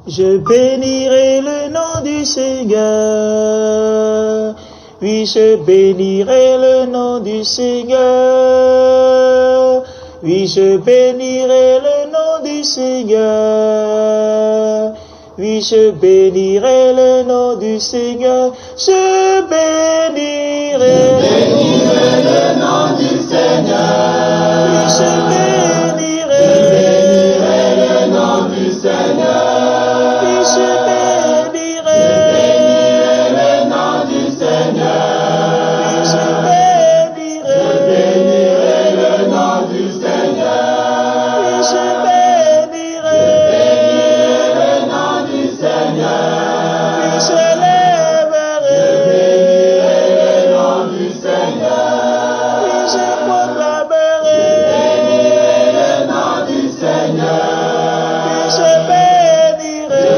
Je bénirai le nom du Seigneur. Oui, je bénirai le nom du Seigneur. Oui, je bénirai le nom du Seigneur. Oui, je bénirai le nom du Seigneur. Je bénirai le nom du Seigneur. Oui, je bénirai le nom du Seigneur. Oui, je bénirai le nom du Seigneur. Oui, je bénirai le nom du Seigneur. Oui, je bénirai le nom du Seigneur. Oui, je lèverai le nom du Seigneur. Oui, je proclamerai le nom du Seigneur. Oui, je bénirai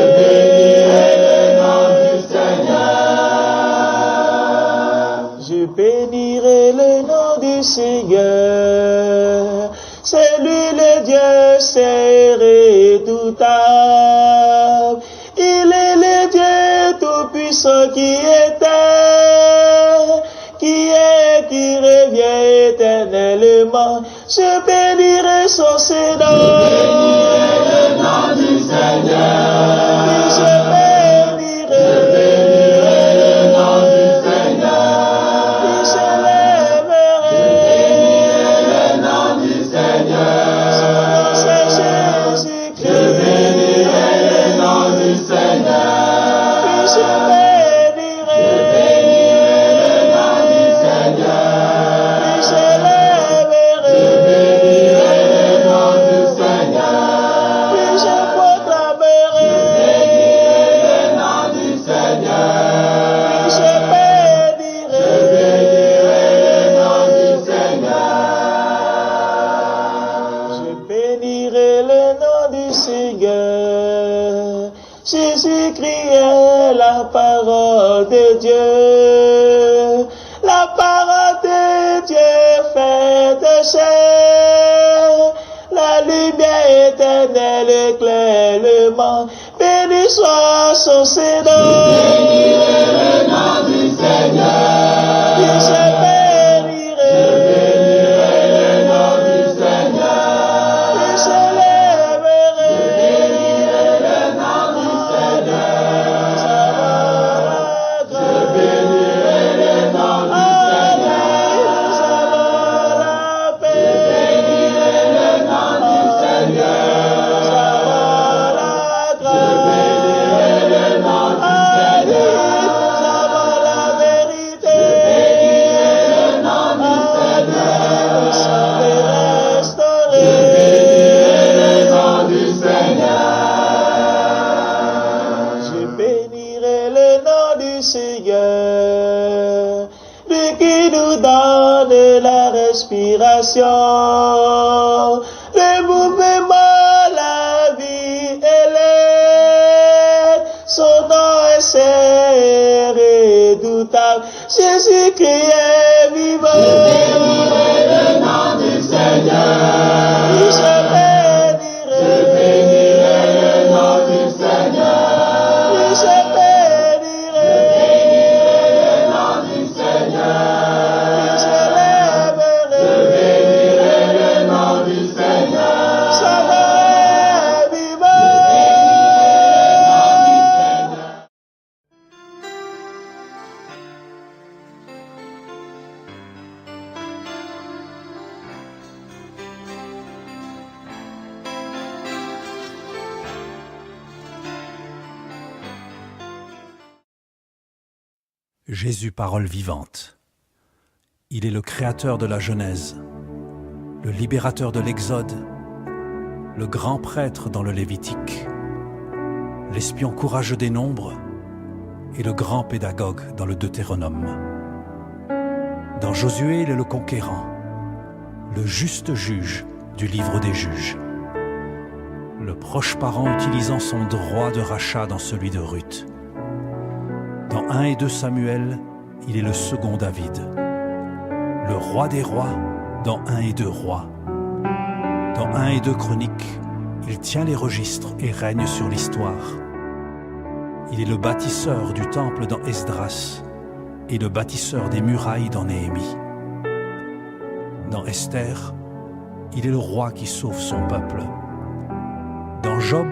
le nom du Seigneur. Je bénirai le nom du Seigneur. C'est lui le Dieu, c'est redoutable. Il est le Dieu tout-puissant qui qui revient éternellement. Je bénirai son Seigneur. le nom du Seigneur. Oui, je bénirai. le nom du Seigneur. Oui, je lèverai. le nom du Seigneur. C'est Jésus-Christ. le nom du Seigneur. Oui, je bénirai. le nom du Seigneur. Oui, je lèverai. le nom du Seigneur. Oui, je proclamerai. le nom du Seigneur. Oui, je bénirai. le nom du Seigneur. Je bénirai le nom du Seigneur. Jésus-Christ est la parole de Dieu. La parole de Dieu faite chair. La lumière éternelle éclaire le monde. Béni soit son Seigneur. le nom du Seigneur. Oui, je bénirai. le nom du Seigneur. Oui, je lèverai. le nom du Seigneur. Ça va la grâce. le nom du Alléluia, ça va la paix. le nom du Seigneur. Ça va la grâce. le nom du Alléluia, ça va la vérité. le nom du Alléluia, ça va restaurer. le nom du Seigneur. Je bénirai le nom du Seigneur, lui qui nous donne la respiration, le mouvement, la vie et l'aide. Son nom est redoutable. Jésus-Christ est vivant. le nom du Seigneur. Oui, je bénirai. le nom du Seigneur. Oui, je bénirai. le nom du Seigneur. Oui, je lèverai. le nom du Seigneur. Ça va vivant. Jésus, parole vivante. Il est le créateur de la Genèse, le libérateur de l'Exode, le grand prêtre dans le Lévitique, l'espion courageux des nombres et le grand pédagogue dans le Deutéronome. Dans Josué, il est le conquérant, le juste juge du livre des juges, le proche parent utilisant son droit de rachat dans celui de Ruth. Dans 1 et 2 Samuel, il est le second David, le roi des rois dans 1 et 2 Rois. Dans 1 et 2 Chroniques, il tient les registres et règne sur l'histoire. Il est le bâtisseur du temple dans Esdras et le bâtisseur des murailles dans Néhémie. Dans Esther, il est le roi qui sauve son peuple. Dans Job,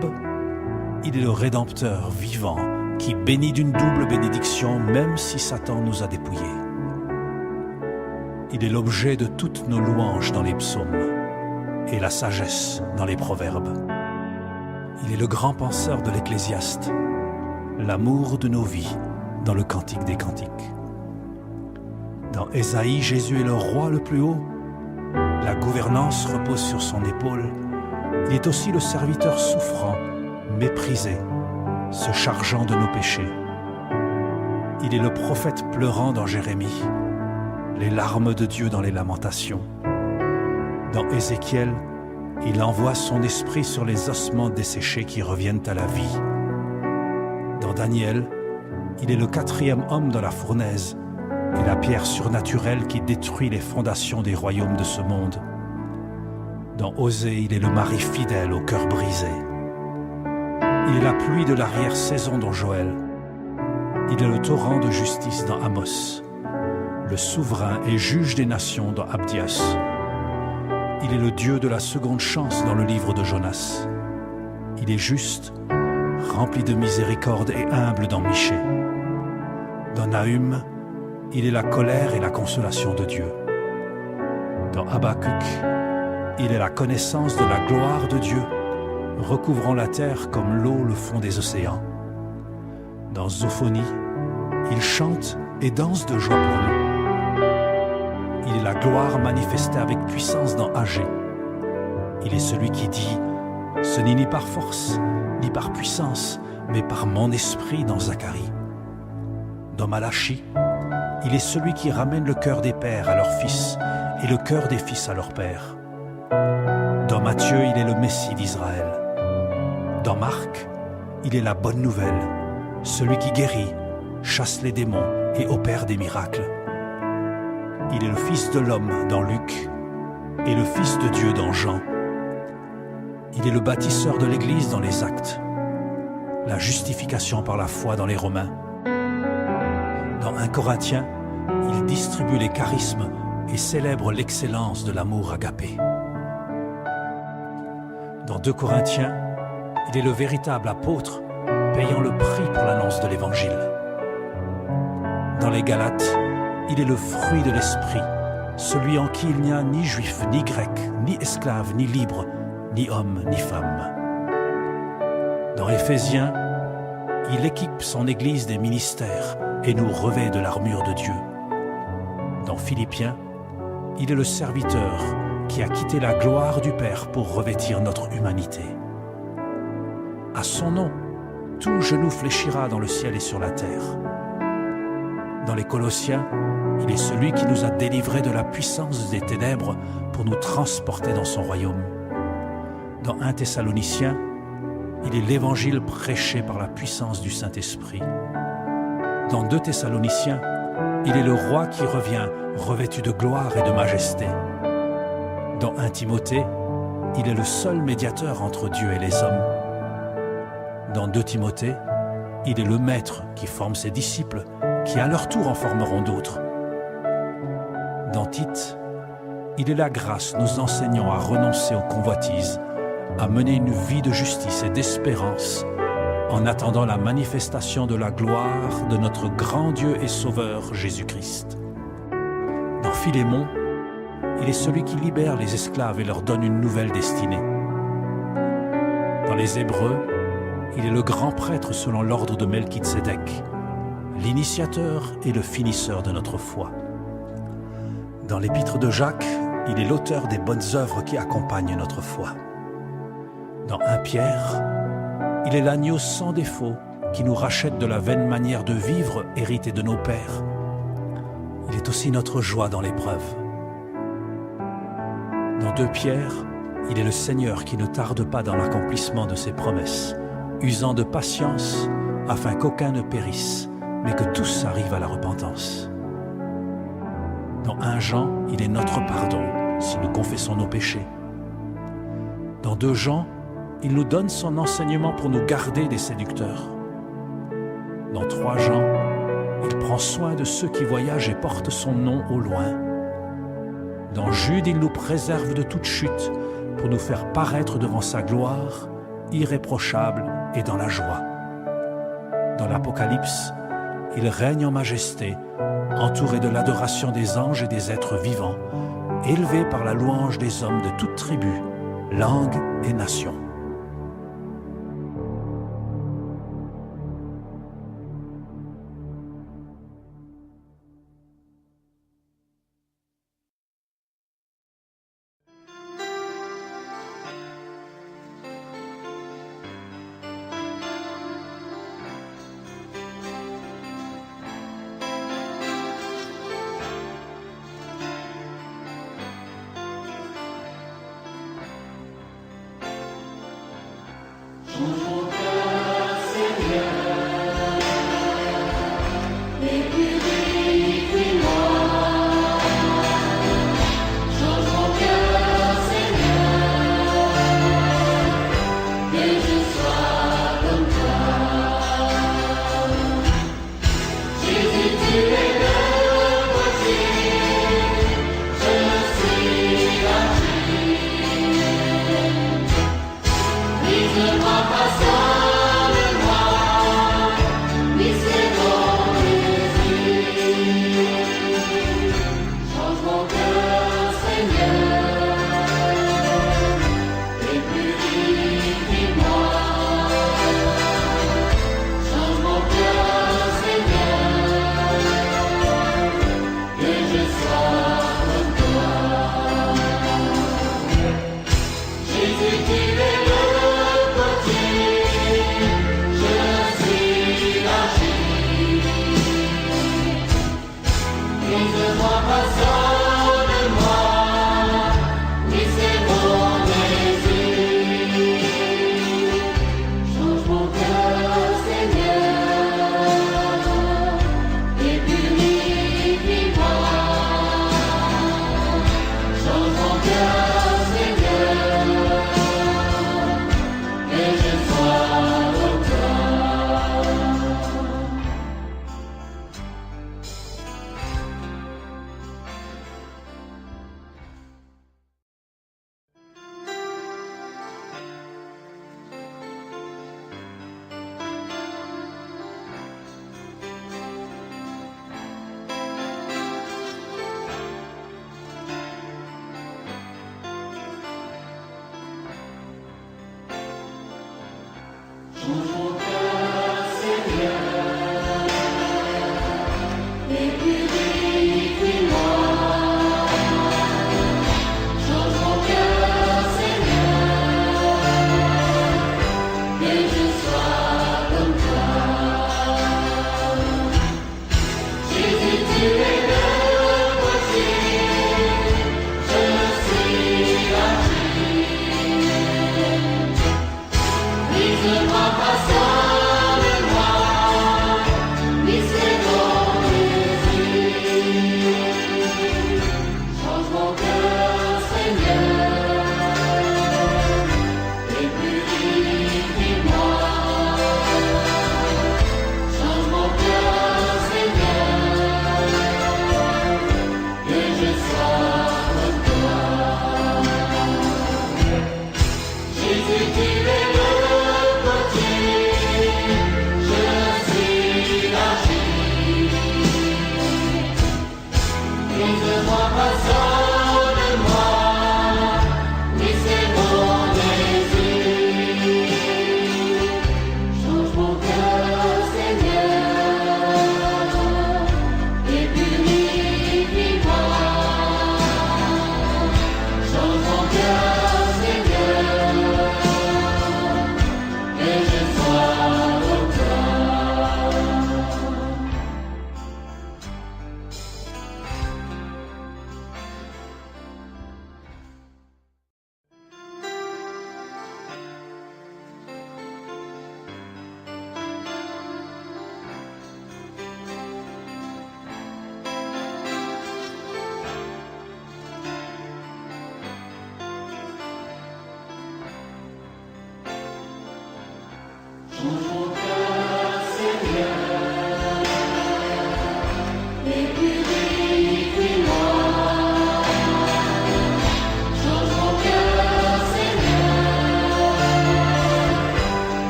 il est le Rédempteur vivant qui bénit d'une double bénédiction même si Satan nous a dépouillés. Il est l'objet de toutes nos louanges dans les psaumes et la sagesse dans les proverbes. Il est le grand penseur de l'Ecclésiaste, l'amour de nos vies dans le Cantique des Cantiques. Dans Ésaïe, Jésus est le roi le plus haut. La gouvernance repose sur son épaule. Il est aussi le serviteur souffrant, méprisé, se chargeant de nos péchés. Il est le prophète pleurant dans Jérémie, les larmes de Dieu dans les lamentations. Dans Ézéchiel, il envoie son esprit sur les ossements desséchés qui reviennent à la vie. Dans Daniel, il est le 4e homme dans la fournaise et la pierre surnaturelle qui détruit les fondations des royaumes de ce monde. Dans Osée, il est le mari fidèle au cœur brisé. Il est la pluie de l'arrière-saison dans Joël. Il est le torrent de justice dans Amos, le souverain et juge des nations dans Abdias. Il est le Dieu de la seconde chance dans le livre de Jonas. Il est juste, rempli de miséricorde et humble dans Michée. Dans Nahum, il est la colère et la consolation de Dieu. Dans Habakkuk, il est la connaissance de la gloire de Dieu, recouvrant la terre comme l'eau le fond des océans. Dans Zophonie, il chante et danse de joie pour nous. Il est la gloire manifestée avec puissance dans Agé. Il est celui qui dit « Ce n'est ni par force, ni par puissance, mais par mon esprit » dans Zacharie. Dans Malachie, il est celui qui ramène le cœur des pères à leurs fils et le cœur des fils à leurs pères. Dans Matthieu, il est le Messie d'Israël. Dans Marc, il est la bonne nouvelle, celui qui guérit, chasse les démons et opère des miracles. Il est le Fils de l'homme dans Luc et le Fils de Dieu dans Jean. Il est le bâtisseur de l'Église dans les Actes, la justification par la foi dans les Romains. Dans 1 Corinthiens, il distribue les charismes et célèbre l'excellence de l'amour agapé. Dans 2 Corinthiens, il est le véritable apôtre, payant le prix pour l'annonce de l'Évangile. Dans les Galates, il est le fruit de l'Esprit, celui en qui il n'y a ni juif, ni grec, ni esclave, ni libre, ni homme, ni femme. Dans Éphésiens, il équipe son Église des ministères et nous revêt de l'armure de Dieu. Dans Philippiens, il est le serviteur qui a quitté la gloire du Père pour revêtir notre humanité. À son nom, tout genou fléchira dans le ciel et sur la terre. Dans les Colossiens, il est celui qui nous a délivrés de la puissance des ténèbres pour nous transporter dans son royaume. Dans 1 Thessaloniciens, il est l'évangile prêché par la puissance du Saint-Esprit. Dans 2 Thessaloniciens, il est le roi qui revient revêtu de gloire et de majesté. Dans 1 Timothée, il est le seul médiateur entre Dieu et les hommes. Dans 2 Timothée, il est le maître qui forme ses disciples, qui à leur tour en formeront d'autres. Dans Tite, il est la grâce nous enseignant à renoncer aux convoitises, à mener une vie de justice et d'espérance, en attendant la manifestation de la gloire de notre grand Dieu et Sauveur Jésus-Christ. Dans Philémon, il est celui qui libère les esclaves et leur donne une nouvelle destinée. Dans les Hébreux, il est le grand prêtre selon l'ordre de Melchizedek, l'initiateur et le finisseur de notre foi. Dans l'épître de Jacques, il est l'auteur des bonnes œuvres qui accompagnent notre foi. Dans 1 Pierre, il est l'agneau sans défaut qui nous rachète de la vaine manière de vivre héritée de nos pères. Il est aussi notre joie dans l'épreuve. Dans 2 Pierre, il est le Seigneur qui ne tarde pas dans l'accomplissement de ses promesses, usant de patience afin qu'aucun ne périsse, mais que tous arrivent à la repentance. Dans 1 Jean, il est notre pardon si nous confessons nos péchés. Dans 2 Jean, il nous donne son enseignement pour nous garder des séducteurs. Dans 3 Jean, il prend soin de ceux qui voyagent et portent son nom au loin. Dans Jude, il nous préserve de toute chute pour nous faire paraître devant sa gloire, irréprochable et dans la joie. Dans l'Apocalypse, il règne en majesté, entouré de l'adoration des anges et des êtres vivants, élevé par la louange des hommes de toutes tribus, langues et nations.